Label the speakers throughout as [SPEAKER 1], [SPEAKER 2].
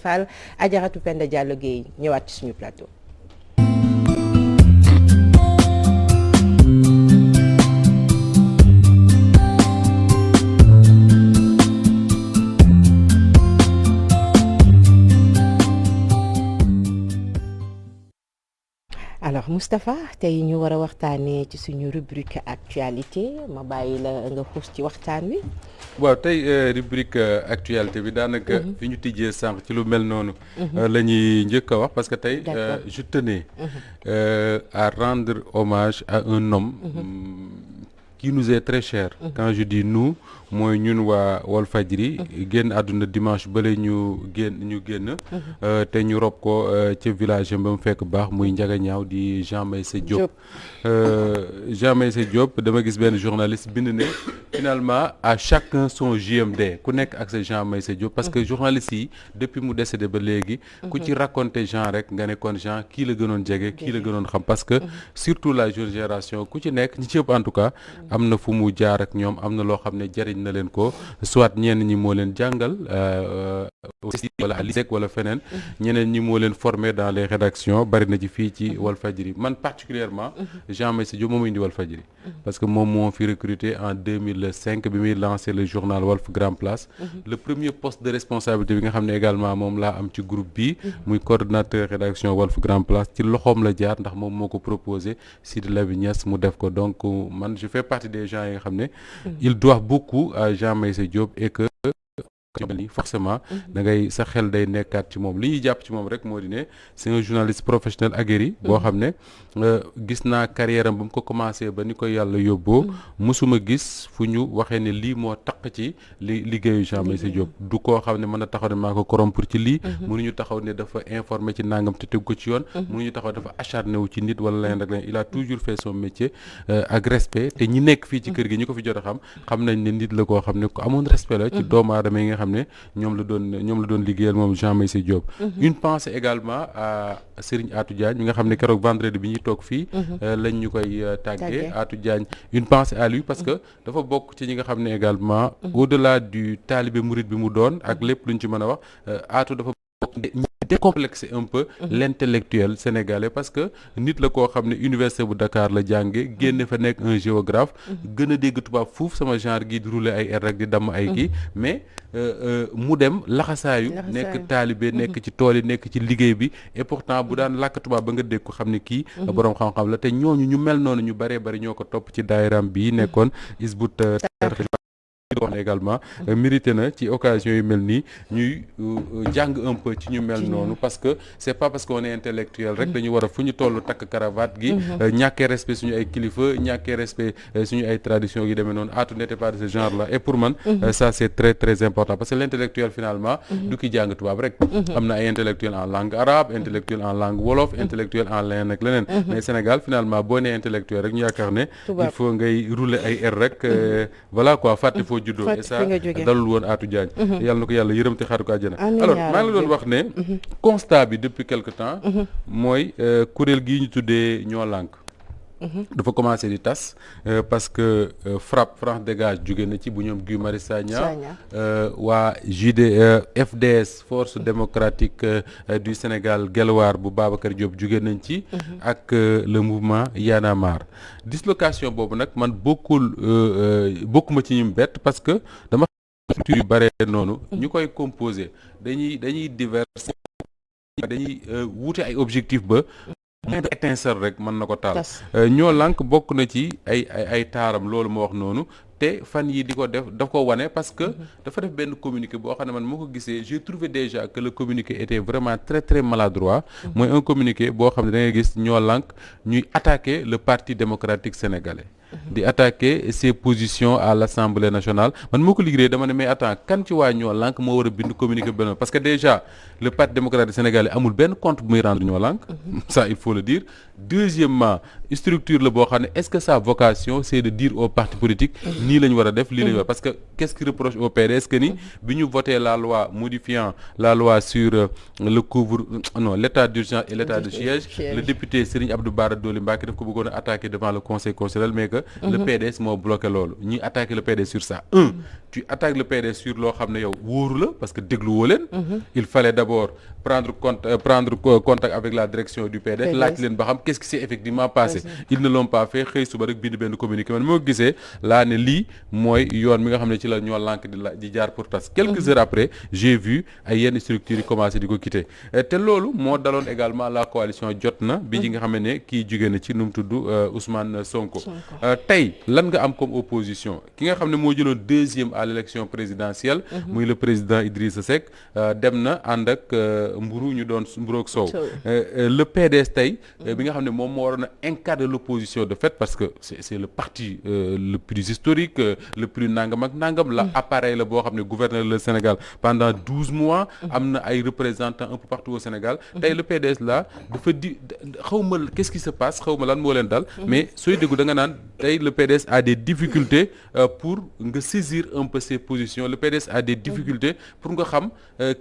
[SPEAKER 1] Fall Adjaratou Penda Diallo Guèye ñëwaat ci suñu plateau. alors Moustapha tey ñu war a waxtaanee ci suñu rubrique actualité ma bàyyi la nga xuus ci waxtaan wi.
[SPEAKER 2] waaw tey rubrique actualité bi daanaka fi ñu tijjee sànq ci lu mel noonu la ñuy njëkk a wax parce que tey je tenais à rendre hommage à un homme qui nous est très cher. Quand je dis nous mooy ñun waa Walfadjri génn àdduna dimanche bële ñu génn te ñu rob ko ca village ba mu fekk baax muy Ndiaga Ñaaw di Jean Meïssa Diop. Jean Meïssa Diop dama gis benn journaliste bind ne finalement à chacun son JMD ku nekk ak sa Jean Meïssa Diop parce que journaliste yi depuis mu décédé ba léegi ku ci raconté Jean rek nga ne kon Jean kii la gënoon jege kii la gënoon xam parce que surtout la jeune génération ku ci nekk ñi ci ëpp en tout cas am na fu mu jaar ak ñoom am na loo xam ne jëriñ na leen ko soit ñenn ñi moo leen jàngal aussi wala alisek wala feneen ñeneen ñi moo leen formé dans les rédactions bari na ci fii ci Walfadjri man particulièrement Jean Meïssa Diop moom indi Walfadjri parce que moom moo fi recruté en 2005 bi muy lancé le journal Walf Grand Place le premier poste de responsabilité bi nga xam ne également moom laa am ci groupe bi muy coordonnateur rédaction Walf Grand Place ci loxoom la jaar ndax moom moo ko proposé Sidi Lamine Niass mu def ko donc man je fais partie des gens yi nga xam ne ils doivent beaucoup à Jean Meïssa Diop et que forcément da ngay sa xel day nekkaat ci moom li ñuy jàpp ci moom rek moo di ne c'est un journaliste professionnel aguerri boo xam ne gis naa carrière am ba mu ko commencé ba ni ko yàlla yóbboo mosuma gis fu ñu waxee ne lii moo taq ci liggéeyu Jean Meïssa Diop du koo xam ne mën na taxaw ne maa ko corrompre ci lii mënuñu taxaw ne dafa informé ci nangam te teg ko ci yoon mënuñu taxaw dafa acharné wu ci nit wala leneen rek leneen il a toujours fait son métier ak respect te ñi nekk fii ci kër gi ñi ko fi jot a xam nañ ne nit la koo xam ne ko amoon respect la ci doomu aadama yi nga xam ne ñoom la doon liggéeyal moom Jean Meïssa Diop. Une pensée également à Serigne Atou Diagne mi nga xam ne keroog vendredi bi ñuy toog fii lañ ñu koy tàggee Atou Diagne une pensée à lui parce que dafa bokk ci ñi nga xam ne également au-delà du talibé mouride bi mu doon ak lépp luñ ci mën a wax Atou dafa décomplexer un peu l'intellectuel sénégalais parce que nit la koo xam ne université bu Dakar la jànge génne fa nekk un géographe gën a dégg tubaab fuuf sama genre gi di rouler ay air rek di damm ay kii mais mu dem laxasaayu nekk taalibe nekk ci tool yi nekk ci liggéey bi et pourtant bu daan làkk tubaab ba nga dégg ko xam ne kii boroom xam-xam la te ñooñu ñu mel noonu ñu baree bari ñoo ko topp ci daayiram bii nekkoon Hizbut Tarqiyyah wax ne également mérité na ci occasion yu mel nii ñuy jàng un peu ci ñu mel noonu parce que c'est pas parce qu'on est intellectuel rek dañu war a fu ñu toll takk cravate gi ñàkkee respect suñu ay kilifa ñàkkee respect suñu ay traditions yi demee noonu Atou n'était pas de ce genre là et pour man ça c'est très très important parce que l'intellectuel finalement du ki jàng tubaab rek am na ay intellectuels en langue arabe intellectuels en langue wolof intellectuels en leneen ak leneen mais Sénégal finalement boo nee intellectuel rek ñu yaakaar ne il faut ngay rouler ay air rek voilà quoi fàtte foo juddoo et ça dalul woon Atou Diagne yàlla na ko yàlla yërëm te xaatu ko àjjana alors maa ngi la doon wax ne constat bi depuis quelque temps mooy kuréel gii ñu tuddee ñoo lànk dafa commencé di tas parce que FRAPP France Dégage jóge na ci bu ñoom Guy Marius Sagna waa FDS Force démocratique du Sénégal Guelwaar bu Babacar Diop jóge nañ ci ak le mouvement Y'en a marre dislocation boobu nag man bokkuma ci ñum bett parce que dama structure yu bare noonu ñu koy composé dañuy divers dañuy wuute ay objectif ba moyen de étincelle rek mën na ko taal ñoo lànk bokk na ci ay taaram loolu ma wax noonu te fan yi di ko daf ko wane parce que dafa def benn communiqué boo xam ne man moo ko gisee j'ai trouvé déjà que le communiqué était vraiment très très maladroit mooy un communiqué boo xam ne da ngay gis ñoo lànk ñuy attaquer le Parti démocratique sénégalais di attaquer ses positions à l'Assemblée nationale man moo ko liggéey dama ne mais attends kan ci waa ñoo lànk moo war a bind communiqué benn parce que déjà le Parti démocratique sénégalais amul benn compte bu muy rendre ñoo lànk ça il faut le dire deuxièmement structure la boo xam ne est-ce que sa vocation c'est de dire aux partis politiques nii la ñu war a def lii la ñu war parce que qu'est-ce qui reproche au PDS que ni bi ñu voté la loi modifiant la loi sur l'état d'urgence et l'état de siège le député Serigne Abdou Bara Dolly Mbacké daf ko bëggoon a attaquer devant le conseil constitutionnel mais que le PDS moo bloqué loolu ñuy attaqué le PDS sur ça tu attaques le PDS sur loo xam ne yow wóoru la parce que déglu woo leen il fallait d'abord prendre contact avec la direction du PDS laaj leen ba xam qu'est-ce qui s'est effectivement passé ils ne l'ont pas fait xëy suba rek bind benn communiqué man moo gisee laa ne lii mooy yoon mi nga xam ne ci la ñoo lànk di jaar pour tas quelques heures après j'ai vu ay yenn structures yi commencé di ko quitter te loolu moo daloon également la coalition jot na bi ji nga xam ne kii jugee na ci nu mu tudd Ousmane Sonko tey lan nga am comme opposition ki nga xam ne moo jëloon deuxième à l'élection présidentielle muy le président Idrissa Seck dem na ànd ak mburu ñu doon mburoog soow le PDS tey bi nga xam ne moom moo waroon a incarner l'opposition de fait parce que c'est le parti le plus historique le plus nangam ak nangam la appareil la boo xam ne gouverneur le Sénégal pendant 12 mois am na ay représentants un peu partout au Sénégal tey le PDS là dafa di xaw ma qu'est-ce qui se passe xaw ma lan moo leen dal mais sooy déggu da nga naan tey le PDS a des difficultés pour nga saisir un peu ses positions le PDS a des difficultés pour nga xam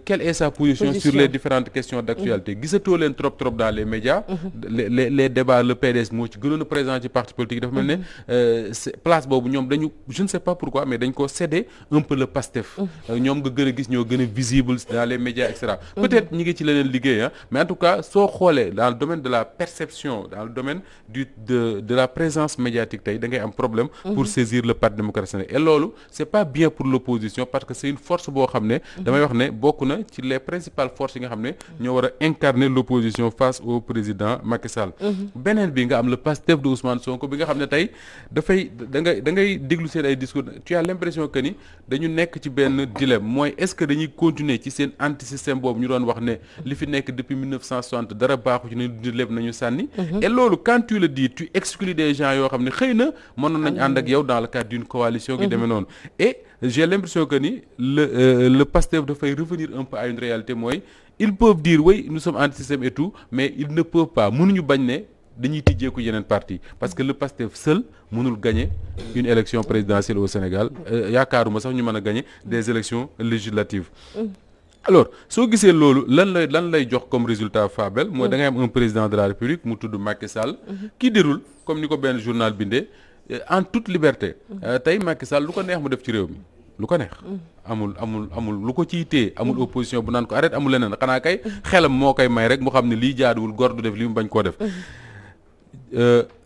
[SPEAKER 2] quelle est sa position sur les différentes questions d'actualité gisatoo leen trop dans les médias les débats le PDS moo ci gënoon a présent ci parti politique dafa mel ne place boobu ñoom dañu je ne sais pas pourquoi mais dañ ko céder un peu le Pastef ñoom nga gën a gis ñoo gën a visible dans les médias et cetera peut-être ñi ngi ci leneen liggéey mais en tout cas soo xoolee dans le domaine de la perception dans le domaine de la présence médiatique tey da ngay am problème pour saisir le parti démocratique et loolu c'est pas bien pour l'opposition parce que c'est une force boo xam ne damay wax ne bokk na ci les principales forces yi nga xam ne ñoo war a incarner l'opposition face au président Macky Sall beneen bi nga am le Pastef de Ousmane Sonko bi nga xam ne tey dafay da ngay déglu seen ay discours tu as l'impression que ni dañu nekk ci benn dilemme mooy est-ce que dañuy continuer ci seen anti-système boobu ñu doon wax ne li fi nekk depuis 1960 dara baaxu ci ne di leb nañu sànni et loolu quand tu le dis tu exclus des gens yoo xam ne xëy na mënoon nañ ànd ak yow dans le cadre d'une coalition gi demee noonu et j'ai l'impression que ni le Pastef dafay revenir un peu à une réalité mooy ils peuvent dire oui nous sommes anti-système et tout mais ils ne peuvent pas mënuñu bañ ne dañuy tijjeeku yeneen parti parce que le Pastef seul mënul gagner une élection présidentielle au Sénégal yaakaaruma sax ñu mën a gagner des élections législatives alors soo gisee loolu lan lay jox comme résultat Fabel mooy da ngay am un président de la République mu tudd Macky Sall qui déroule comme ni ko benn journal bindee en toute liberté tey Macky Sall lu ko neex mu def ci réew mi lu ko neex amul lu ko ciy téye amul opposition bu naan ko arrête amul leneen xanaa kay xelam moo koy may rek mu xam ne lii jaaduwul góor du def li mu bañ koo def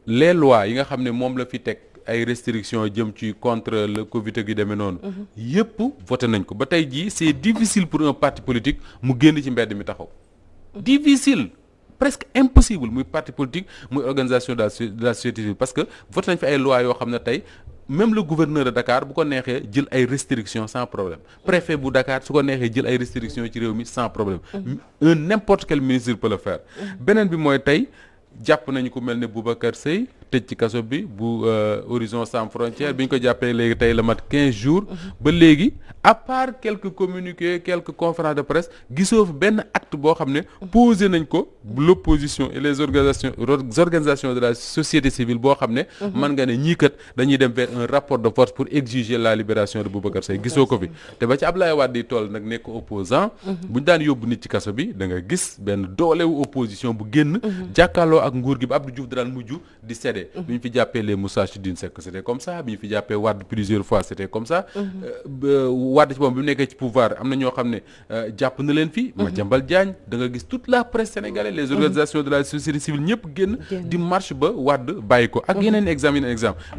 [SPEAKER 2] les lois yi nga xam ne moom la fi teg ay restrictions jëm ci contre le Covid gi demee noonu yépp voté nañ ko ba tey jii c'est difficile pour un parti politique mu génn ci mbedd mi taxaw difficile presque impossible muy parti politique muy organisation de la société civile parce que voté nañ fi ay lois yoo xam ne tey même le gouverneur de Dakar bu ko neexee jël ay restrictions sans problème préfet bu Dakar su ko neexee jël ay restrictions ci réew mi sans problème n'importe quel ministre peut le faire beneen bi mooy tey jàpp nañu ko mel ne Boubacar Seye tëj ci kaso bi bu Horizon Sans Frontières bi ñu ko jàppee léegi tey la mat 15 jours ba léegi à part quelques communiqués quelques conférences de presse gisoo fi benn acte boo xam ne posé nañ ko l'opposition et les organisations de la société civile boo xam ne mën nga ne ñii kat dañuy dem vers un rapport de force pour exiger la libération de Boubacar Seye gisoo ko fi te ba ci Abdoulaye Wade di toll nag nekk opposant buñ daan yóbbu nit ci kaso bi da nga gis benn doolewu opposition bu génn jàkkaarloo ak nguur gi ba Abdou Diouf daan mujj di cédé bi ñu fi jàppee les Moustarchidine Seck c'était comme ça bi ñu fi jàppee Wade plusieurs fois c'était comme ça Wade ci moom bi mu nekkee ci pouvoir am na ñoo xam ne jàpp na leen fi Madiambal Diagne da nga gis toute la presse sénégalaise les organisations de la société civile ñëpp génn di marche ba Wade bàyyi ko ak yeneen exemple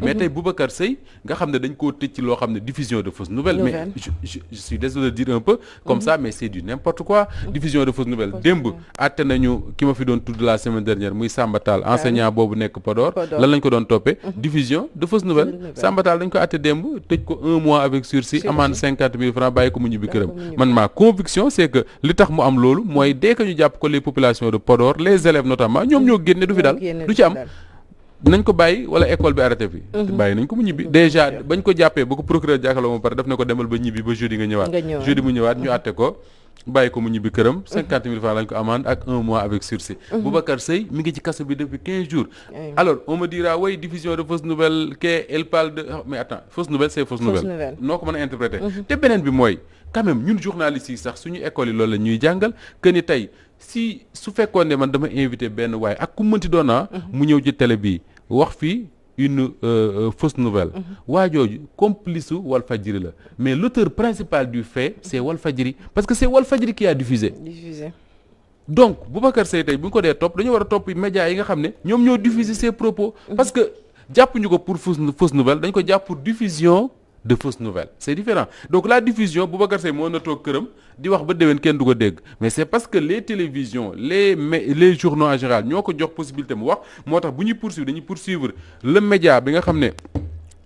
[SPEAKER 2] mais tey Boubacar Seye nga xam ne dañ koo tëj ci loo xam ne diffusion de fausses nouvelles mais je suis désolé de dire un peu comme ça mais c'est du n'importe quoi diffusion de fausses nouvelles démb àtte nañu ki ma fi doon tudd la semaine dernière muy Samba Tall enseignant boobu nekk Podor lan lañ ko doon toppee diffusion de fausses nouvelles Samba Tall dañ ko àtte démb tëj ko 1 mois avec sursis amende 50 000 francs bàyyi ko mu ñibbi këram man ma conviction c'est que li tax mu am loolu mooy dès que ñu jàpp ko les populations de Podor les élèves notamment ñoom ñoo génne du fi dal du ci am nañ ko bàyyi wala école bi arrêté fi bàyyi nañ ko mu ñibbi déjà bañ ko jàppee ba ko procureur jàkkaarloo ma pare daf ne ko demal ba ñibbi ba jeudi nga ñëwaat jeudi mu ñëwaat ñu àtte ko bàyyi ko mu ñibbi këram 50 000 francs lañ ko amende ak 1 mois avec sursis Boubacar Seye mi ngi ci kaso bi depuis 15 jours alors on me dira oui diffusion de fausses nouvelles elle parle de mais attends fausse nouvelle c'est fausse nouvelle noo ko mën a interpréter te beneen bi mooy quand même ñun journalistes yi sax suñu école yi loolu la ñuy jàngal que ni tey su fekkoon ne man dama invité benn waaye ak ku mënti doon mu ñëw ci télé bi wax fii une fausse nouvelle waa jooju complice u Walfadjri la mais l'auteur principal du fait c'est Walfadjri parce que c'est Walfadjri qui a diffusé donc Boubacar Seye tey bu ñu ko dee topp dañu war a topp médias yi nga xam ne ñoom ñoo diffuser ces propos parce que jàppuñu ko pour fausse nouvelle dañ ko jàpp pour diffusion de fausses nouvelles c'est différent donc la diffusion Boubacar Seye moo na toog këram di wax ba déwén kenn du ko dégg mais c'est parce que les télévisions les journaux en général ñoo ko jox possibilité mu wax moo tax bu ñuy poursuivre dañuy poursuivre le média bi nga xam ne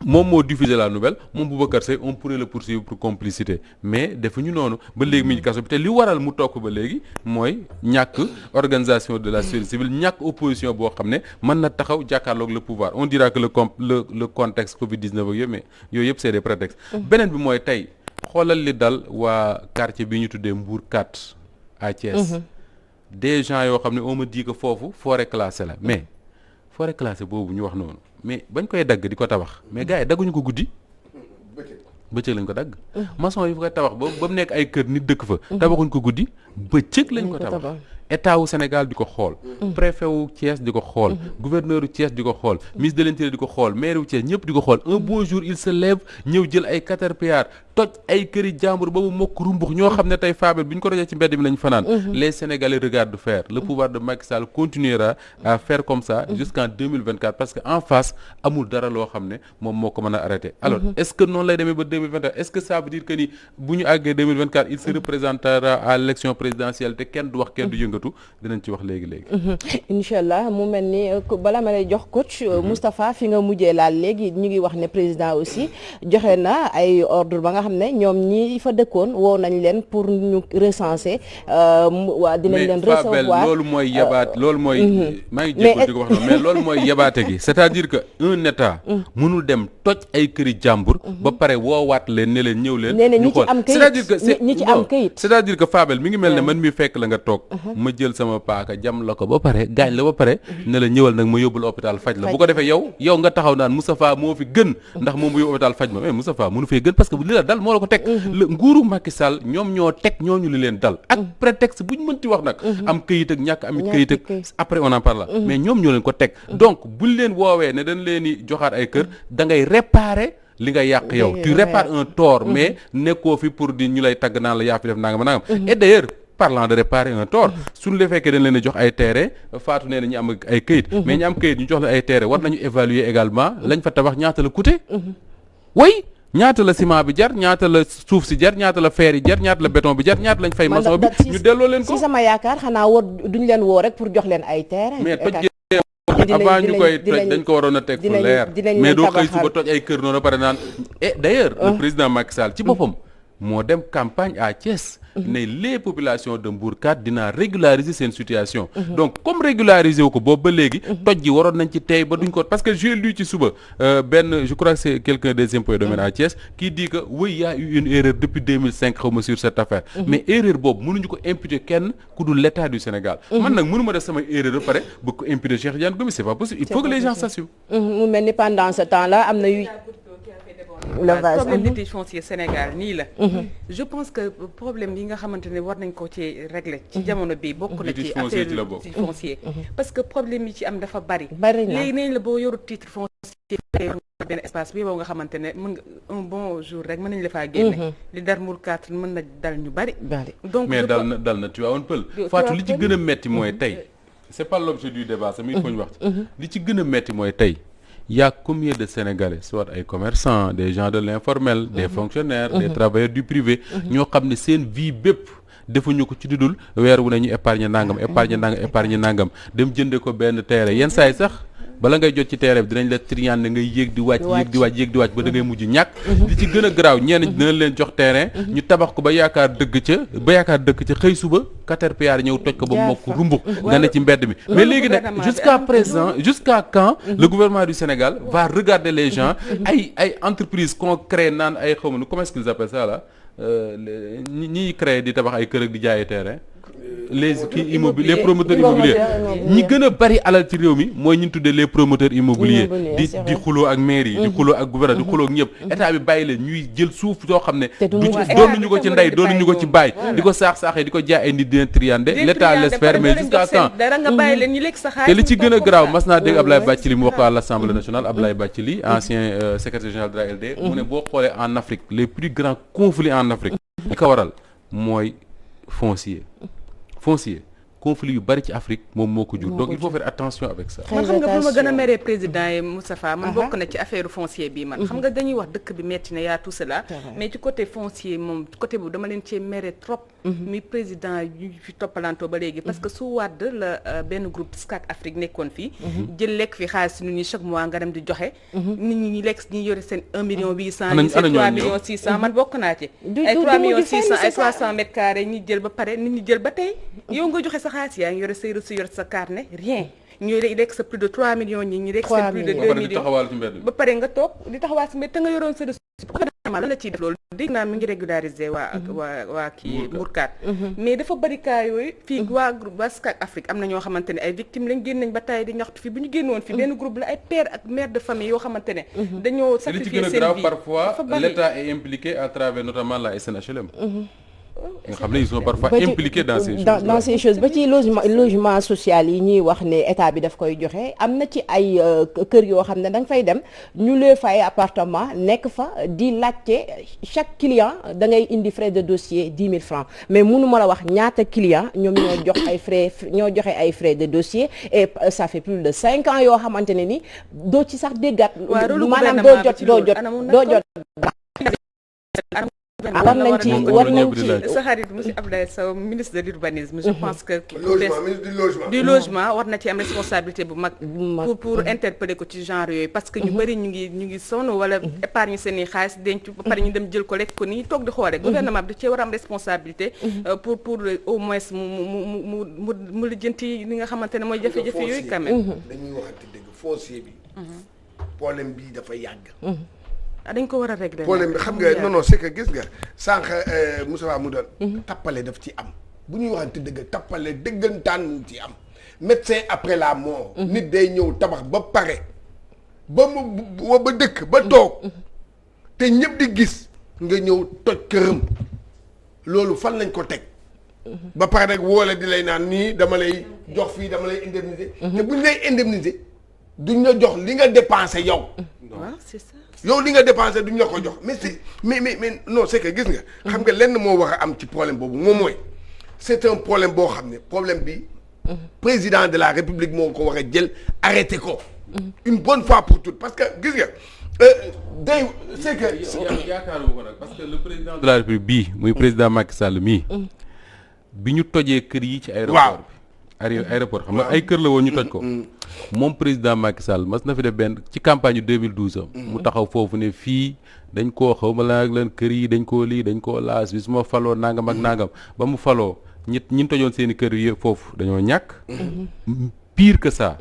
[SPEAKER 2] moom moo diffuser la nouvelle moom Boubacar Seye on pourrait le poursuivre pour complicité mais defuñu noonu ba léegi mi ngi kaso bi te li waral mu toog ba léegi mooy ñàkk organisation de la société civile ñàkk opposition boo xam ne mën na taxaw jàkkaarloog le pouvoir on dira que le contexte Covid-19 ak yooyu mais yooyu yëpp c'est des prétextes beneen bi mooy tey xoolal li dal waa quartier bi ñu tuddee Mbour 4 à Thiès des gens yoo xam ne on me dit que foofu forêt classée la mais forêt classée boobu ñu wax noonu mais bañ koy dagg di ko tabax mais gars yi dagguñu ko guddi bëccëg lañ ko dagg maçon yi fa koy tabax ba mu nekk ay kër nit dëkk fa tabaxuñ ko guddi bëccëg lañ ko tabax état wu Sénégal di ko xool préfet wu Thiès di ko xool gouverneur wu Thiès di ko xool ministre de l'intérieur di ko xool maire wu Thiès ñëpp di ko xool un beau jour il se lève ñëw jël ay caterpillar toj ay këri jàmbur ba mu mokk rumbux ñoo xam ne tey Fabel bi ñu ko rojee ci mbedd mi lañ fanaan les Sénégalais regardent faire le pouvoir de Macky Sall continuera à faire comme ça jusqu'en 2024 parce que en face amul dara loo xam ne moom moo ko mën a arrêter alors est-ce que noonu lay demee ba 2024 est-ce que ça veut dire que ni bu ñu àggee 2024 il se représentera à l'élection présidentielle te kenn du wax kenn du yëngatu dinañ ci wax léegi
[SPEAKER 1] inchallah mu mel ni bala ma lay jox coach Moustapha fi nga mujjee laal léegi ñu ngi wax ne président aussi joxe na ay ordre ba nga xam ne ñoom ñi fa dëkkoon woo nañ leen pour ñu recenser waa dinañ leen recevoir
[SPEAKER 2] mais loolu mooy yabaat loolu mooy maa ngi jéego di ko wax noonu mais loolu mooy yabaate gi c'est-à-dire que un état mënul dem toj ay këri jàmbur ba pare woowaat leen ne leen ñëw leen ñu xool c'est-à-dire que
[SPEAKER 1] ñi ci am kayit
[SPEAKER 2] c'est-à-dire que Fabel mi ngi mel ne man mi fekk la nga toog ma jël sama paaka jam la ko ba pare gaañ la ba pare ne la ñëwal nag ma yóbbul hôpital faj la bu ko defee yow nga taxaw naan Moustapha moo fi gën ndax moom bu yóbbu hôpital faj ma mais Moustapha mënu fee gën parce que li la dal moo la ko teg nguuru Macky Sall ñoom ñoo teg ñooñu li leen dal ak prétexte bu ñu mënti wax nag am këyit ak ñàkk amit këyit ak après on en parle mais ñoom ñoo leen ko teg donc buñ leen woowee ne dañ leen di joxaat ay kër da ngay réparer li nga yàq yow tu répares un tort mais nekkoo fi pour di ñu lay tagg naan la yaa fi def nangam nangam et d'ailleurs parlant de réparer un tort suñu la fekkee dañ leen a jox ay terrain faatu nee na ñu am ay këyit mais ñu am këyit ñu jox la ay terrain war nañu évaluer également lañ fa tabax ñaata la coûté oui ñaata la ciment bi jar ñaata la suuf si jar ñaata la fer yi jar ñaata la béton bi jar ñaata lañ fay maçon bi ñu delloo leen ko
[SPEAKER 1] si sama yaakaar xanaa woo duñ leen woo rek pour jox leen ay terrain
[SPEAKER 2] mais toj avant ñu koy toj dañ ko waroon a teg fu leer mais doo xëy suba toj ay kër noonu pare naan et d'ailleurs le président Macky Sall ci boppam moo dem campagne à Thiès ne les populations de Mbour 4 dinaa régulariser seen situation donc comme régulariser wu ko boobu ba léegi toj ji waroon nañ ci tey ba duñ ko parce que j'ai lu ci suba benn je crois que c'est quelqu'un des impôts et domaines à Thiès qui dit que oui y a eu une erreur depuis 2005 xaw ma sur cette affaire mais erreur boobu mënuñu ko imputer kenn ku dul l'état du Sénégal man nag mënu ma def samay erreur ba pare bëgg ko imputer Cheikh Tidiane Gomis c'est pas possible il faut que les gens s'assument
[SPEAKER 1] mu mel ni pendant ce temps là am na yu
[SPEAKER 3] problème litige foncier Sénégal nii la je pense que problème yi nga xamante ne war nañ ko ci régler ci jamono bi bokk na ci affaire litige foncier parce que problème yi ci am dafa bari léegi nañ la boo yoru titre foncier benn espace bi boo nga xamante ne mën nga un bon jour rek mën nañ la faa génne li dar Mbour 4 mën na dal ñu bari donc
[SPEAKER 2] mais dal na Tivaouane Peulh Fatou li ci gën a metti mooy tey c'est pas l'objet du débat sama il faut ñu wax ci li ci gën a metti mooy tey il y a combien de Sénégalais soit ay commerçants des gens de l'informel des fonctionnaires des travailleurs du privé ñoo xam ne seen vie bépp defuñu ko ci dudul weer wu ne ñu épargne nangam dem jënde ko benn terrain yenn saa yi sax bala ngay jot ci terrain bi dinañ la triande ngay yéeg di wàcc ba da ngay mujj ñàkk li ci gën a garaaw ñenn dina leen jox terrain ñu tabax ko ba yaakaar dëkk ca xëy suba caterpillar ñëw toj ko ba mokk rumbux nga ne ci mbedd mi mais léegi nag jusqu'à présent jusqu'à quand le gouvernement du Sénégal va regarder les gens ay entreprises qu'on crée naan ay xawma nu comment est-ce qu'ils appellent ça là ñiy créé di tabax ay kër ak di jaayee terrain les promoteurs immobiliers ñi gën a bari alal ci réew mi mooy ñu tuddee les promoteurs immobiliers di xuloo ak maire yi di xuloo ak gouvernement di xuloo ak ñëpp état bi bàyyi leen ñuy jël suuf soo xam ne doonuñu ko ci ndey doonuñu ko ci baay di ko saax-saaxee di ko jaay ay nit di triandé l'état laisse faire mais jusqu'à quand te li ci gën a garaaw mas naa dégg Ablaye Bathily mu wax ko à l'Assemblée nationale Ablaye Bathily ancien secrétaire général de la LD mu ne boo xoolee en Afrique les plus grands conflits en Afrique li ko waral mooy foncier conflit yu bari ci Afrique moom moo ko jur donc il faut faire attention avec ça.
[SPEAKER 3] man xam nga bu ma gën a meree président yi Moustapha man bokk na ci affaire foncier bi man xam nga dañuy wax dëkk bi metti na yaa tout cela mais ci côté foncier moom côté bu dama leen cee mere trop mi président yu fi toppalantoo ba léegi parce que su wàdd la benn groupe SCAC Afrique nekkoon fii jël lekk fi xaalis nit ñi chaque mois nga dem di joxe nit ñi lekk ñi yore seen 1 million 800 ñi seen 3 millions 600 man bokk naa ci ay 3 millions 600 ay 300 mètres carrés ñi jël ba pare nit ñi jël ba tey yow nga joxe sa xaalis yaa ngi yore say reçu yor sa carnet rien ñooy lekk sa plus de 3 millions ñi lekk sa plus de 2 millions ba pare nga toog di taxawaal si mbedd te nga yoroon sa reçu lan la ciy def loolu dégg naa mi ngi régulariser waa kii Mourkat mais dafa bari cas yooyu fii waa SCAC Afrique am na ñoo xamante ne ay victimes lañ génn nañ ba tey di ñaxtu fi bu ñu génnoon fi benn groupe la ay père ak mère de famille yoo xamante ne dañoo sacrifier seen vie
[SPEAKER 2] parfois l'État est impliqué à travers notamment la SNHLM nga xam ne ils sont parfois impliqués dans ces choses
[SPEAKER 1] ba ci logement social yi ñuy wax ne état bi daf koy joxe am na ci ay kër yoo xam ne da nga fay dem ñu lee fay appartement nekk fa di laajte chaque client da ngay indi frais de dossier 10 000 francs mais mënu ma la wax ñaata client ñoom ñoo joxe ay frais de dossier et ça fait plus de 5 ans yoo xamante ne ni doo ci sax déggat maanaam doo jot war nañ ci
[SPEAKER 3] sa xarit monsieur Abdoulaye Sow ministre de l'urbanisme je pense que du logement war na ci am responsabilité bu mag pour interpeller ko ci genre yooyu parce que ñu bëri ñu ngi sonn wala épargne seen i xaalis denc ba pare ñu dem jël ko lekk ko nii toog di xoole gouvernement bi da cee war am responsabilité pour au moins mu lijjanti li nga xamante ne mooy jafe-jafe yooyu quand même
[SPEAKER 4] dañuy waxante dëgg foncier bi problème bi dafa yàgg
[SPEAKER 3] dañ ko war a régler
[SPEAKER 4] problème bi xam nga non c'est que gis nga sànq Moussa mu doon tappale daf ci am bu ñuy waxante dëgg tappale dëggantaan mu ci am médecin après la mort nit day ñëw tabax ba pare ba dëkk ba toog te ñëpp di gis nga ñëw toj këram loolu fan lañ ko teg ba pare rek woole di lay naan nii dama lay jox fii dama lay indemniser te buñ lay indemniser duñ la jox li nga dépensé yow
[SPEAKER 3] c'est ça
[SPEAKER 4] yow li nga dépensé duñ la ko jox mais non c'est que gis nga xam nga lenn moo war a am ci problème boobu moom mooy c'est un problème boo xam ne problème bi président de la République moo ko war a jël arrêté ko une bonne fois pour toutes parce que gis nga day c'est que
[SPEAKER 2] yaakaaruma ko nag parce que le président de la République bii muy président Macky Sall mii bi ñu tojee kër yi ci aéroport bi aéroport xam nga ay kër la woon ñu toj ko moom président Macky Sall mas na fi def benn ci campagne yu 2012 am mu taxaw foofu ne fii dañ koo xaw ma la ak leen kër yi dañ koo lii dañ koo laas bi su ma faloo nangam ak nangam ba mu faloo ñin tojoon seen i kër yi foofu dañoo ñàkk pire que ça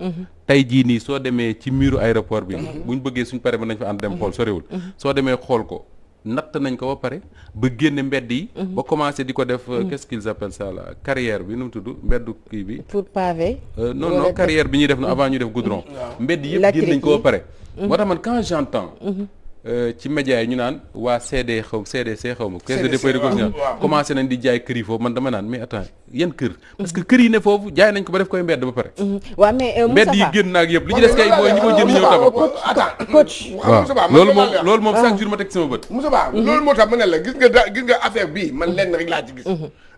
[SPEAKER 2] tey jii nii soo demee ci muru aéroport bi buñ bëggee suñ pare mën nañ fa ànd dem xool sorewul soo demee xool ko natt nañ ko ba pare ba génne mbedd yi ba commencé di ko def qu'est-ce qu'ils appellent ça là carrière bi nu mu tudd mbeddu kii bi
[SPEAKER 1] pour pavé
[SPEAKER 2] non carrière bi ñuy def avant ñu def goudron mbedd yëpp génn nañ ko ba pare moo tax man quand j'entends ci médias yi ñu naan waa CDC xaw ma caisse de dépôt et de consignation commencé nañ di jaay kër yi foofu man dama naan mais attends yan kër parce que kër yi ne foofu jaay nañ ko ba def koy mbedd ba pare
[SPEAKER 1] waaw mais
[SPEAKER 2] mbedd yi génn naag yëpp li ci des kay mooy ñi ko jënd ñëw tabax
[SPEAKER 1] coach
[SPEAKER 2] waaw loolu moom chaque jour ma teg sama bët
[SPEAKER 4] Moussa Ba loolu moo tax ma ne la gis nga affaire bii man lenn rek laa ci gis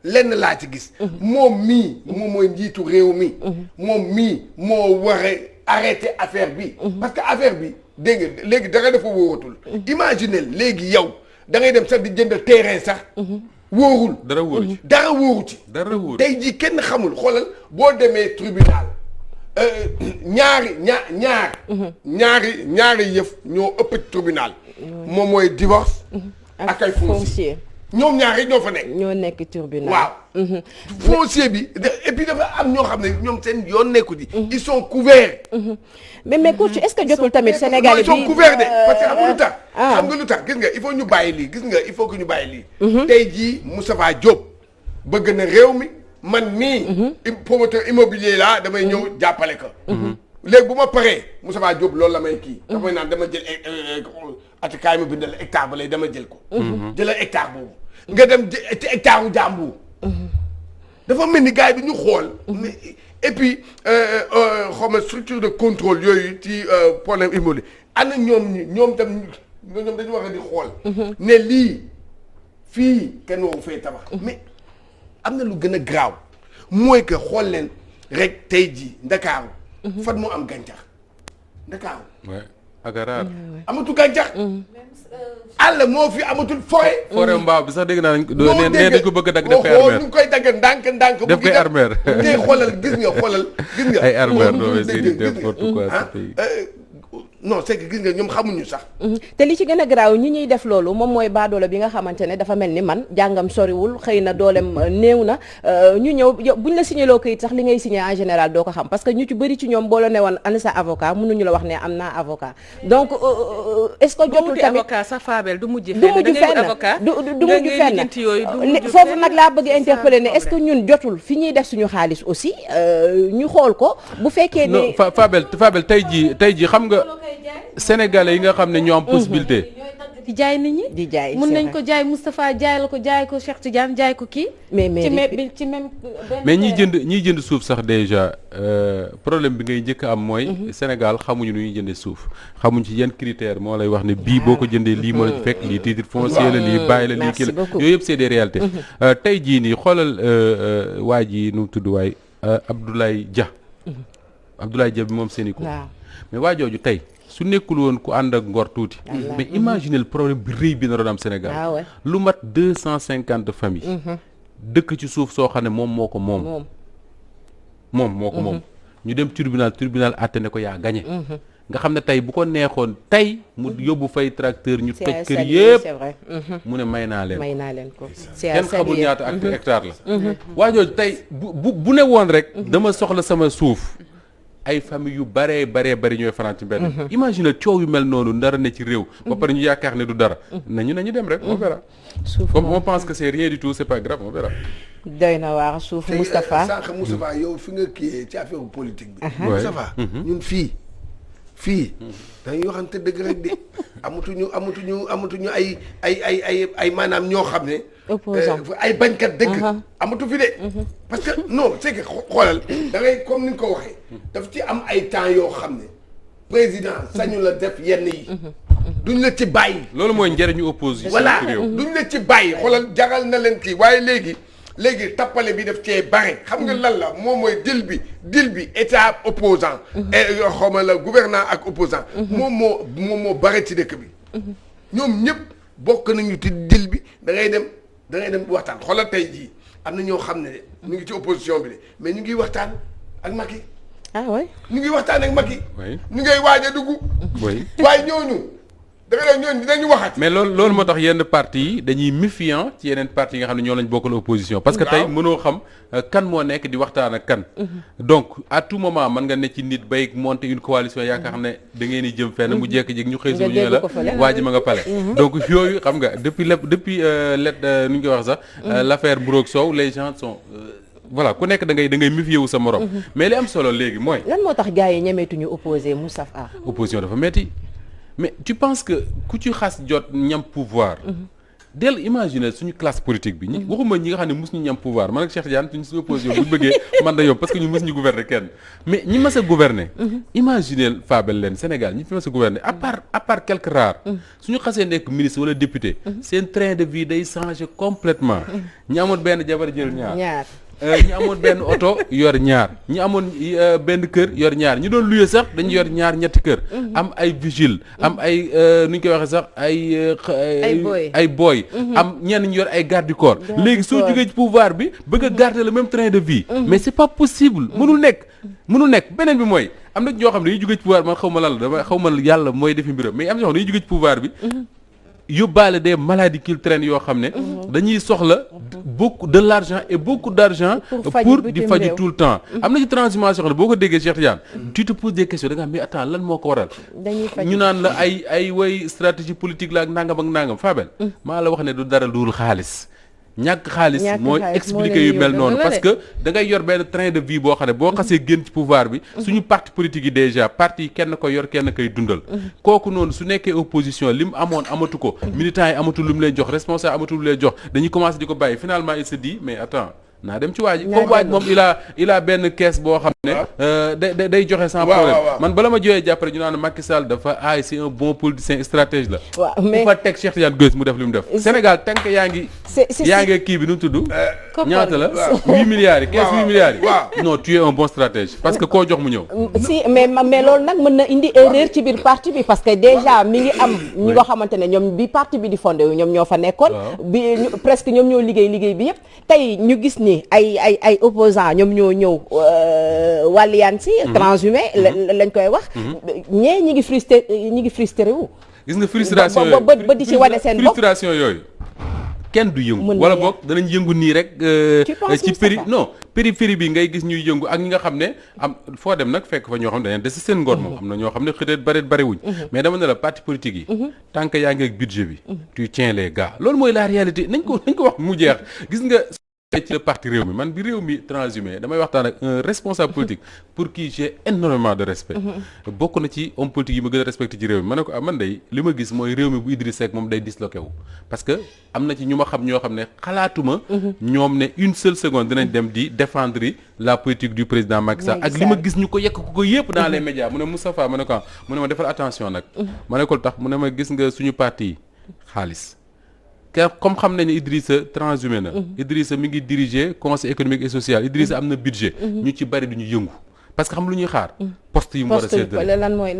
[SPEAKER 4] lenn laa ci gis moom mooy njiitu réew mi moom mii moo war a arrêter affaire bi parce que affaire bi dégg nga léegi dara dafa wóoratul imaginez léegi yow da ngay dem sax di jënd terrain sax wóorul
[SPEAKER 2] dara
[SPEAKER 4] wóoru ci tey jii kenn xamul xoolal boo demee tribunal ñaari yëf ñoo ëpp tribunal moom mooy divorce ak ay foncier ñoom ñaar rek ñoo fa nekk.
[SPEAKER 1] ñoo nekk tribunal.
[SPEAKER 4] waaw. foncier bi et puis dafa am ñoo xam ne ñoom seen yoon nekku di. ils sont couverts.
[SPEAKER 1] mais coach est-ce que jotul tamit Sénégal bi
[SPEAKER 4] ils sont couverts de parce que xam nga lu tax. xam nga lu tax gis nga il faut ñu bàyyi lii gis nga il faut que ñu bàyyi lii. tey jii Moustapha Diop bëgg na réew mi man mii promoteur immobilier laa damay ñëw jàppale ko léegi bu ma paree Moustapha Diop loolu la may kii damay naan dama jël ati kaay ma bindal hectare ba lay dama jël ko jëlal hectare boobu nga dem ci hectare u jàmbur dafa mel ni gars yi du ñu xool mais et puis xaw ma structure de contrôle yooyu ci problème immobilier ana ñoom dañu war a di xool ne lii fii kenn waru fee tabax mais am na lu gën a graaw mooy que xool leen rek tey jii Ndakaaru fan moo am gàncax Ndakaaru
[SPEAKER 2] agaraar
[SPEAKER 4] amatul gàncax àll moo fi amatul forêt
[SPEAKER 2] mbaaw bi sax dégg naa nee dañ ko bëgg a dagg def koy armeer
[SPEAKER 4] ñu koy dagg ndànk
[SPEAKER 2] def koy armeer
[SPEAKER 4] te xoolal gis nga
[SPEAKER 2] ay armeer doo c'est n'importe quoi ce pays
[SPEAKER 4] non c'est que gis nga ñoom xamuñu sax
[SPEAKER 1] te li ci gën a garaaw ñi ñuy def loolu moom mooy baadoola bi nga xamante ne dafa mel ni man jàngam soriwul xëy na doolem néew na ñu ñëw buñ la signéloo kayit sax li ngay signé en général doo ko xam parce que ñu ci bëri ci ñoom boo la ne woon ana sa avocat mënuñu la wax ne am naa avocat donc est-ce que jotul tamit
[SPEAKER 3] avocat sa faabel du mujj
[SPEAKER 1] fenn du mujj fenn foofu nag laa bëgg interpeller ne est-ce que ñun jotul fi ñuy def suñu xaalis aussi ñu xool ko bu fekkee ne
[SPEAKER 2] Fabel tey jii xam nga Sénégalais yi nga xam ne ñoo am possibilité
[SPEAKER 5] di jaay nit ñi
[SPEAKER 1] di jaay
[SPEAKER 5] mun nañ ko jaay Moustapha jaay ko Cheikh Tidiane jaay ko kii ci même
[SPEAKER 2] mais ñiy jënd suuf sax déjà problème bi ngay njëkk am mooy Sénégal xamuñu nu ñuy jëndee suuf xamuñ ci yenn critère moo lay wax ne bii boo ko jëndee lii moo la ci fekk lii titre foncier la lii bàyyi la lii kii la yooyu yëpp c'est des réalités tey jii nii xoolal waa ji nu mu tudd waay Abdoulaye Dia bi moom Sénico mais waa jooju tey su nekkul woon ku ànd ak ngor tuuti mais imaginez le problème bi rëy bi na doon am Sénégal lu mat 250 familles dëkk ci suuf soo xam ne moom moo ko moom ñu dem tribunal àtte ne ko yaa gagné nga xam ne tey bu ko neexoon tey mu yóbbu fay tracteur ñu toj kër yëpp mu ne may naa leen ko kenn xamul ñaata ak hectare la waa jooju tey bu ne woon rek dama soxla sama suuf ay famille yu bari ñooy fanaan ci mbedd imagine coow yu mel noonu ndara ne ci réew ba pare ñu yaakaar ne du dara nañu dem rek on verra comme on pense que c'est rien du tout c'est pas grave on verra
[SPEAKER 1] doy na waar suuf Moustapha
[SPEAKER 4] sànq Moustapha yow fi nga kii ci affaire politique bi Moustapha ñun fii dañuy waxante dëgg rek de amatuñu ay maanaam ñoo xam ne ay bañkat dëgg amatu fi de parce que non c'est que xoolal da ngay comme ni nga ko waxee daf ci am ay temps yoo xam ne président sañu la def yenn yi duñ la ci bàyyi
[SPEAKER 2] loolu mooy njëriñu opposition
[SPEAKER 4] voilà duñ la ci bàyyi xoolal jagal na leen kii waaye léegi tappale bi daf cee bare xam nga lan la moom mooy dil bi état opposant xawma la gouvernant ak opposant moom moo bare ci dëkk bi ñoom ñëpp bokk nañu ci dil bi da ngay dem waxtaan xoolal tey jii am na ñoo xam ne de ñu ngi ci opposition bi de mais ñu ngi waxtaan ak Macky ñu ngi waxtaan ak Macky ñu ngay waaj a dugg waaye ñooñu ñooñu dinañu waxat
[SPEAKER 2] mais loolu moo tax yenn parti yi dañuy méfiant ci yeneen parti yi nga xam ne ñoo lañ bokkal opposition parce que tey mënoo xam kan moo nekk di waxtaan ak kan donc à tout moment mën nga ne ci nit bay monter une coalition yaakaar ne da ngeen di jëm fenn mu jékki-jékki ñu xëy suñu la waa ji ma nga pale donc yooyu xam nga depuis nu ñu koy wax sax l'affaire Mburoog Sow les gens sont voilà ku nekk da ngay méfier wu sa morom mais li am solo léegi mooy
[SPEAKER 1] lan moo tax gars yi ñemeetuñu opposé Moustapha
[SPEAKER 2] opposition dafa metti mais tu penses que ku ci xas jot ñam pouvoir del imaginer suñu classe politique bi waxuma ñi nga xam ne mus ñu ñam pouvoir man ak Cheikh Tidiane suñu opposition bu bëggee man da yomb parce que ñu mus ñu gouverner kenn mais ñi mas a gouverner imaginer Fabel leen Sénégal ñi fi mas a gouverner à part quelques rares suñu xasee nekk ministre wala député seen train de vie day changer complètement ñi amoon benn jabar jël ñaar ñi amoon benn oto yor ñaar ñi amoon benn kër yor ñaar ñi doon luye sax dañu yor ñetti kër am ay vigile am ay nu ñu koy waxee sax ay boy am ñenn ñu yor ay garde du corps léegi soo jógee ci pouvoir bi bëgg a garder le même train de vie mais c'est pas possible mënul nekk beneen bi mooy am na ñoo xam ne dañuy jógee ci pouvoir man xaw ma lan la xaw ma yàlla mooy defi mbiram mais am na ñoo xam ne dañuy jógee ci pouvoir bi yóbbaale des maladies qui traînent yoo xam ne dañuy soxla beaucoup de l'argent et beaucoup d'argent pour di faju tout le temps am na ci transhumance yoo xam ne boo ko déggee Cheikh Tidiane tu te poses des questions da nga mais attends lan moo ko waral ñu naan la ay way stratégie politique la ak nangam Fabel maa la wax ne du dara dul xaalis ñàkk xaalis mooy expliquer yu mel noonu parce que da ngay yor benn train de vie boo xam ne boo xasee génn ci pouvoir bi suñu parti politique yi déjà parti yi kenn ko yor kenn koy dundal kooku noonu su nekkee opposition li mu amoon amatu ko militants yi amatul lu mu leen jox responsable amatul lu leen jox dañuy commencer di ko bàyyi finalement il se dit mais attends naa dem ci waa ji comme waaj moom il a benn caisse boo xam ne day joxe sans problème man bala ma joxee jàppale ñu naan Macky Sall dafa c'est un bon politicien stratège la bu fa teg Cheikh Tidiane Gomis mu def li mu def Sénégal tant que yaa ngi kii bi nu mu tudd ñaata la 8 milliards yi 8 milliards yi non tu es un bon stratège parce que koo jox mu ñëw
[SPEAKER 1] si mais loolu nag mën na indi erreur ci biir parti bi parce que déjà mi ngi am ñi nga xamante ne ñoom bi parti bi di fondé wu ñoom ñoo fa nekkoon bi presque ñoom ñoo liggéey bi yëpp tey ñu gis ni ay opposants ñoom ñoo ñëw wàlliyaan si transhumé lañ koy wax ñee ñi ngi frustré wu
[SPEAKER 2] gis nga frustration yooyu
[SPEAKER 1] ba di ci wane seen bopp
[SPEAKER 2] frustration yooyu kenn du yëngu wala boog danañ yëngu nii rek ci périphérie bi ngay gis ñuy yëngu ak ñi nga xam ne am foo dem nag fekk fa ñoo xam ne dañu des seen ngor moom am na ñoo xam ne xëy bariwuñ mais dama ne la parti politique yi tant que yaa ngi ak budget bi tu tiens les gars loolu mooy la réalité nañ ko wax mu jeex gis nga ci le parti réew mi man bi réew mi transhumé damay waxtaan ak un responsable politique pour qui j'ai énormément de respect bokk na ci homme politique yi ma gën a respecté ci réew mi ma ne ko man day li ma gis mooy réew mi bu Idriss Seck moom day disloqué wu parce que am na ci ñu ma xam ñoo xam ne xalaatuma ñoom ne une seule seconde dinañ dem di défendre la politique du président Macky Sall ak li ma gis ñu ko yekk ko yëpp dans les médias mu ne Moustapha ma ne ko mu ne ma defal attention nag ma ne ko tax mu ne ma gis nga suñu parti yi xaalis comme xam nañ ne Idrissa transhumé na Idrissa mi ngi diriger conseil économique et social Idrissa am na budget ñu ci bari du ñu yëngu parce que xam lu ñuy xaar poste yi mu war a séddale
[SPEAKER 1] lan mooy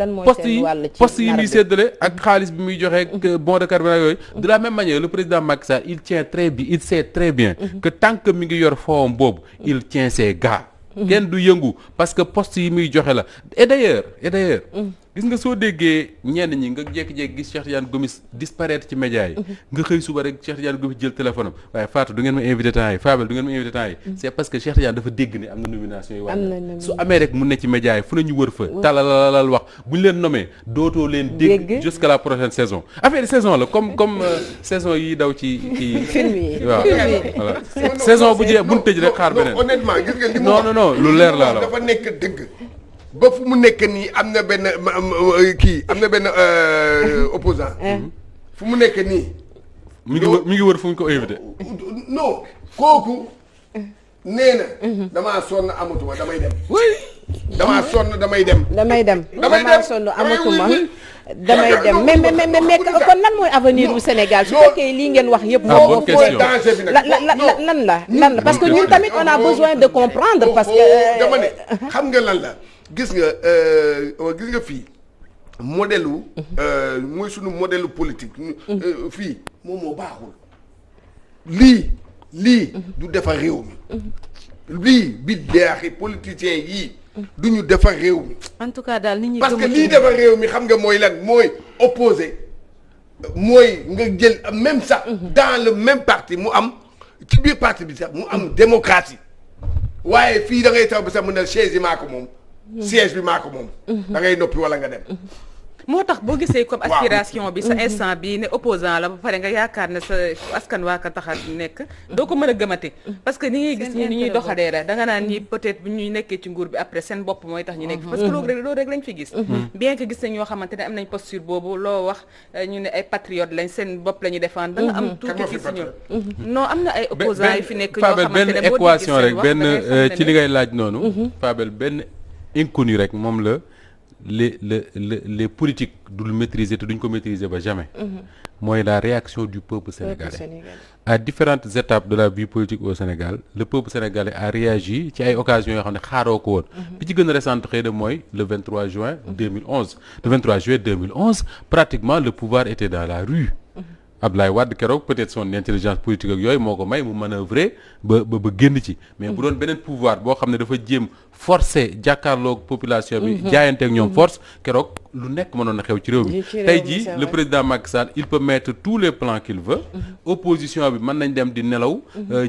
[SPEAKER 2] poste yi muy séddale ak xaalis bi muy joxe ak bon de carburant yooyu de la même manière le président Macky Sall il sait très bien que tant que mi ngi yor fawam boobu il tient ses gars kenn du yëngu parce que poste yi muy joxe la et d'ailleurs gis nga soo déggee ñenn ñi nga jékki-jékki gis Cheikh Tidiane Gomis disparaître ci médias yi nga xëy suba rek Cheikh Tidiane Gomis jël téléphone am waaye Fatou du ngeen ma invité temps yi Fabel du ngeen ma invité temps yi c'est parce que Cheikh Tidiane dafa dégg ne am na nomination yi wàññi su amee rek mun ne ci médias yi fu nañu wër fa talalal wax bu ñu leen nommé dootoo leen dégg jusqu'à la prochaine saison affaire saison la comme saison yi daw ci
[SPEAKER 1] film yi
[SPEAKER 2] waaw voilà saison bu jeex bu ñu tëj rek xaar beneen
[SPEAKER 4] honnêtement gis nga li
[SPEAKER 2] non lu leer laa la
[SPEAKER 4] dafa nekk dëgg ba fu mu nekk nii am na benn opposant fu mu nekk nii
[SPEAKER 2] mi ngi wër fu ñu ko invité
[SPEAKER 4] non kooku nee na damaa sonn amatuma damay dem damaa sonn damay dem damaa sonn amatuma
[SPEAKER 1] damay dem mais kon lan mooy avenir du Sénégal su fekkee lii ngeen wax yëpp moo
[SPEAKER 4] danger bi nag
[SPEAKER 1] lan la parce que ñun tamit on a besoin de comprendre parce que
[SPEAKER 4] dama ne xam nga lan la gis nga fii modèle mooy sunu modèle politique fii moom moo baaxul lii du defar réew mi lii bi deexi politiciens yii du ñu defar réew mi
[SPEAKER 5] en tout cas daal nit ñi
[SPEAKER 4] parce que lii defar réew mi xam nga mooy lan mooy opposé mooy nga jël même sax dans le même parti mu am ci biir parti bi sax mu am démocratie waaye fii da ngay taw bi sax mu ne chaise yi maa ko moom siège bi maa ko moom da ngay noppi wala nga dem
[SPEAKER 3] moo tax boo gisee comme aspiration bi sa instant bi ne opposant la ba pare nga yaakaar ne sa askan waa ka tax a nekk doo ko mën a gëmate parce que ni ngay gis ñi ni ñuy doxalee rek da nga naan ñi peut-être bu ñuy nekkee ci nguur bi après seen bopp mooy tax ñu nekk parce que loolu rek lañ fi gis bien que gis nañ ñoo xamante ne am nañ posture boobu loo wax ñu ne ay patriotes lañ seen bopp la ñuy défendre da nga am tuuti ci si ñun non am na ay opposants yu fi nekk ñoo xamante ne boo
[SPEAKER 2] équation rek benn ci li ngay laaj noonu Fabel benn inconnu rek moom la les politiques du maîtriser te duñ ko maîtriser ba jamais mooy la réaction du peuple sénégalais à différentes étapes de la vie politique au Sénégal le peuple sénégalais a réagi ci ay occasions yoo xam ne xaaroo ko woon bi ci gën a récente xëy na mooy le 23 juin 2011 le 23 juillet 2011 pratiquement le pouvoir était dans la rue Abdoulaye Wade keroog peut-être son intelligence politique ak yooyu moo ko may mu manœuvrer ba génn ci mais bu doon beneen pouvoir boo xam ne dafa jéem forcer jàkkaarloog population bi jaayanteeg ñoom force keroog lu nekk mënoon na xew ci réew mi tey jii le président Macky Sall il peut mettre tous les plans qu'il veut opposition bi mën nañ dem di nelaw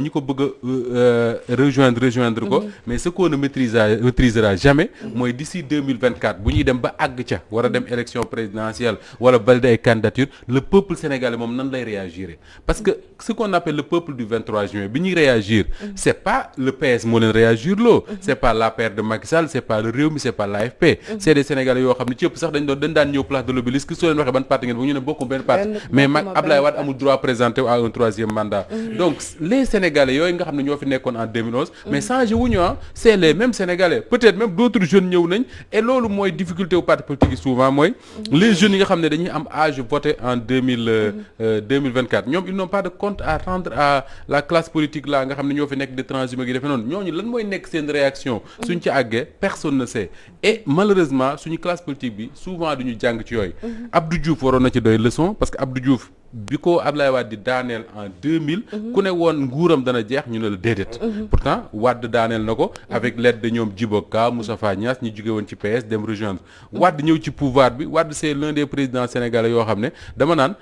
[SPEAKER 2] ñi ko bëgg a rejoindre ko mais ce qu'on ne maîtrisera jamais mooy d'ici 2024 bu ñuy dem ba àgg ca war a dem élection présidentielle wala valider ay candidature le peuple sénégalais moom nan lay réagir parce que ce qu'on appelle le peuple du 23 juin bi ñuy réagir c'est pas le PS moo leen réagir loo c'est pas l'APR de Macky Sall c'est pas le Rewmi c'est pas l'AFP c'est des sénégalais yoo xam ne ci ëpp sax dañ daan ñëw place de l'Obélisque soo leen waxee ban parti ngeen bu ñu ne bokku benn parti mais Abdoulaye Wade amul droit présenter à un troisième mandat donc les sénégalais yooyu nga xam ne ñoo fi nekkoon en 2011 mais changé wuñu c'est les mêmes sénégalais peut-être même d'autres jeunes ñëw nañ et loolu mooy difficulté au parti politique yi souvent mooy les jeunes yi nga xam ne dañuy am âge voter en 2024 ñoom ils n'ont pas de compte à rendre à la classe politique là nga xam ne ñoo fi nekk de transhumé gi defe noonu ñooñu lan mooy nekk seen réaction suñ ci àggee personne ne sait et malheureusement suñu classe politique bi souvent duñu jàng ci yooyu Abdou Diouf waroon na ci doy leçon parce que Abdou Diouf bi ko Abdoulaye Wade di daaneel en 2000 ku ne woon nguuram dana jeex ñu ne la déedéet pourtant Wade daaneel na ko avec l'aide de ñoom Djibo Ka Moustapha Niasse ñi jóge woon ci PS dem rejoindre Wade ñëw ci pouvoir bi Wade c'est l'un des présidents sénégalais yoo xam ne dama naan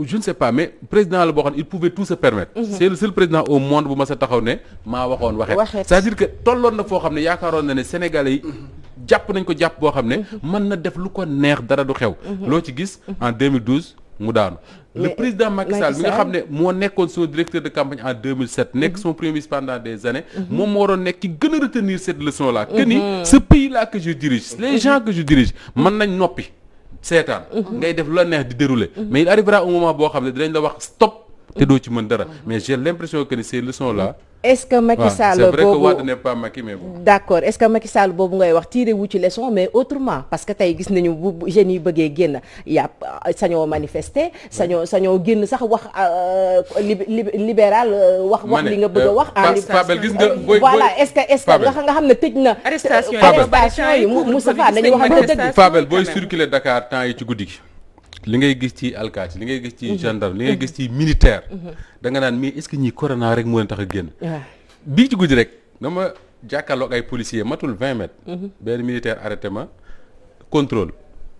[SPEAKER 2] je ne sais pas mais président la boo xam ne il pouvait tout se permettre c'est le seul président au monde bu ma sa taxaw ne maa waxoon waxet c'est-à-dire que tolloon na foo xam ne yaakaaroon na ne sénégalais yi jàpp nañ ko jàpp boo xam ne mën na def lu ko neex dara du xew loo ci gis en 2012 mu daanu le président Macky Sall mi nga xam ne moo nekkoon son directeur de campagne en 2007 nekk son premier ministre pendant des années moom moo waroon nekk ki gën a retenir cette leçon là que ni ce pays là que je dirige les gens que je dirige mën nañ noppi seetaan ngay def lu la neex di dérouler mais il arrivera un moment boo xam ne dinañ la wax stop te doo ci mën dara mais j'ai l'impression que ni ces leçons là
[SPEAKER 1] est-ce que Macky Sall
[SPEAKER 2] c'est vrai que
[SPEAKER 1] boobu
[SPEAKER 2] Wade n'est pas Macky mais bon
[SPEAKER 1] d'accord est-ce que Macky Sall boobu ngay wax tiré wu ci leçon mais autrement parce que tey gis nañu bu jeunes yi bëggee génn yàpp sañoo manifester sañoo génn sax wax libéral wax li nga bëgg a wax
[SPEAKER 2] Fabel gis nga
[SPEAKER 1] voilà est-ce que nga xam ne tëj na arrestation yi Moustapha dañuy wax dëgg
[SPEAKER 2] Fabel booy circuler Dakar temps yi ci guddi gi li ngay gis ci alkaati li ngay gis ci gendarme li ngay gis ci militaire da nga naan mais est-ce que ñii corona rek moo leen tax a génn bii ci guddi rek dama jàkkaarloog ay policiers matul 20 mètres benn militaire arrêté ma contrôle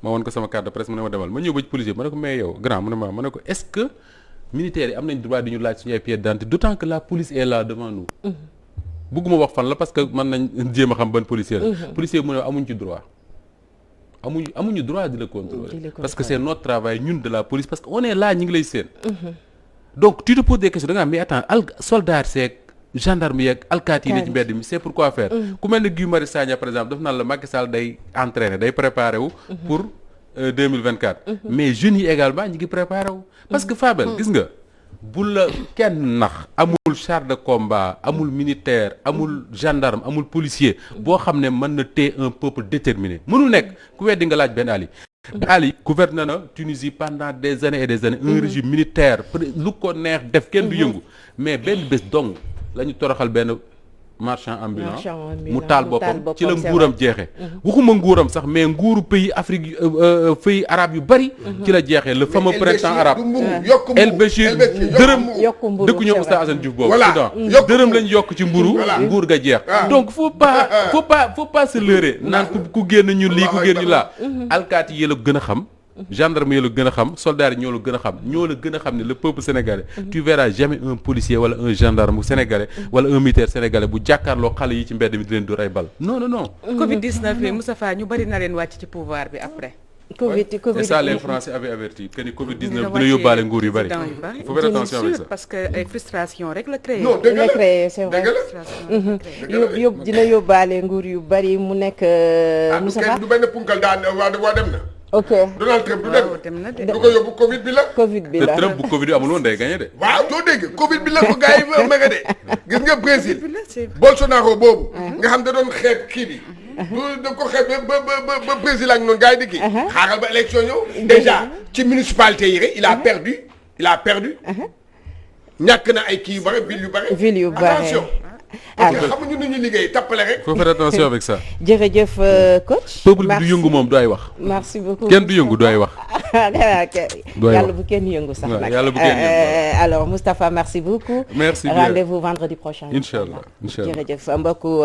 [SPEAKER 2] ma woon ko sama carte de presse mu ne ma demal ma ñëw ba ci policier ma ne ko mais yow grand mu ne ma ne ko est-ce que militaires yi am nañ droit di ñu laaj suñu ay pièces d'identité d'autant que la police est là devant nous bëgguma wax fan la parce que mën nañ jéem a xam ban policier la policier mu ne amuñ ci droit amuñu droit di la contrôler parce que c'est notre travail ñun de la police parce que on est là ñu ngi lay seen donc tu te poses des questions da nga am mais attends soldats yeeg gendarme yeeg alkaati yi ne ci mbedd mi c'est pourquoi faire ku mel ne Guy Marius Sagna par exemple daf naan la Macky Sall day entraîner day préparer wu pour 2024 mais jeunes yi également ñi ngi préparer wu parce que Fabel gis nga bu la kenn nax amul char de combat amul militaire amul gendarme amul policier boo xam ne mën na téye un peuple déterminé mënul nekk ku weddi nga laaj Ben Ali Ali gouverne na Tunisie pendant des années et des années un régime militaire lu ko neex def kenn du yëngu mais benn bés dong la ñu toroxal benn marchand ambulant mu taal boppam ci la nguuram jeexee waxuma nguuram sax mais nguuru pays Afrique pays arabe yu bari ci la jeexee le fameux printemps arabe El Béchir dërëm dëkku ñoom Oustaz Assane Diouf boobu Soudan dërëm lañ yokk ci mburu nguur ga jeex donc faut pas se leurrer naan ku génn ñu lii ku génn ñu laa alkaati yi la gën a xam gendarme yi la gën a xam soldats yi ñoo la gën a xam ne le peuple sénégalais tu verras jamais un policier wala un gendarme sénégalais wala un militaire sénégalais bu jàkkaarloo xale yi ci mbedd mi di leen dóor ay bal non
[SPEAKER 3] Covid 19 bi Moustapha ñu bari na leen wàcc ci pouvoir bi après
[SPEAKER 1] Covid
[SPEAKER 2] et ça les Français avaient averti que ni Covid 19 dina yóbbaale nguur yu bari il faut faire attention avec ça
[SPEAKER 3] parce que ay frustration rek la créé
[SPEAKER 1] dina créé c'est vrai dina yóbbaale nguur yu bari mu nekk Moustapha
[SPEAKER 4] du benn punkal daan waa dem na
[SPEAKER 1] ok
[SPEAKER 4] Donald Trump du dem du ko yóbbu Covid bi la
[SPEAKER 2] te Trump bu Covid bi amul woon day gagné de
[SPEAKER 4] waaw doo dégg Covid bi la ko gars yi mega de gis nga Brésil Bolsonaro boobu nga xam da doon xeeb kii bi da ko xeeb ba Brésil ak noonu gars yi di kii xaaral ba élection ñëw déjà ci municipalité yi rek il a perdu ñàkk na ay kii yu bëri ville yu bëri attention parce que xamuñu nu ñuy liggéey tappale rek.
[SPEAKER 2] faut faire attention avec ça.
[SPEAKER 1] jërëjëf coach.
[SPEAKER 2] peuple bi du yëngu moom du ay wax.
[SPEAKER 1] merci beaucoup
[SPEAKER 2] kenn du yëngu du ay wax.
[SPEAKER 1] yàlla bu kenn yëngu sax nag.
[SPEAKER 2] yàlla bu kenn yëngu.
[SPEAKER 1] alors Moustapha merci beaucoup.
[SPEAKER 2] merci bien
[SPEAKER 1] rendez-vous vendredi prochain.
[SPEAKER 2] incha allah
[SPEAKER 1] jërëjëf mbokku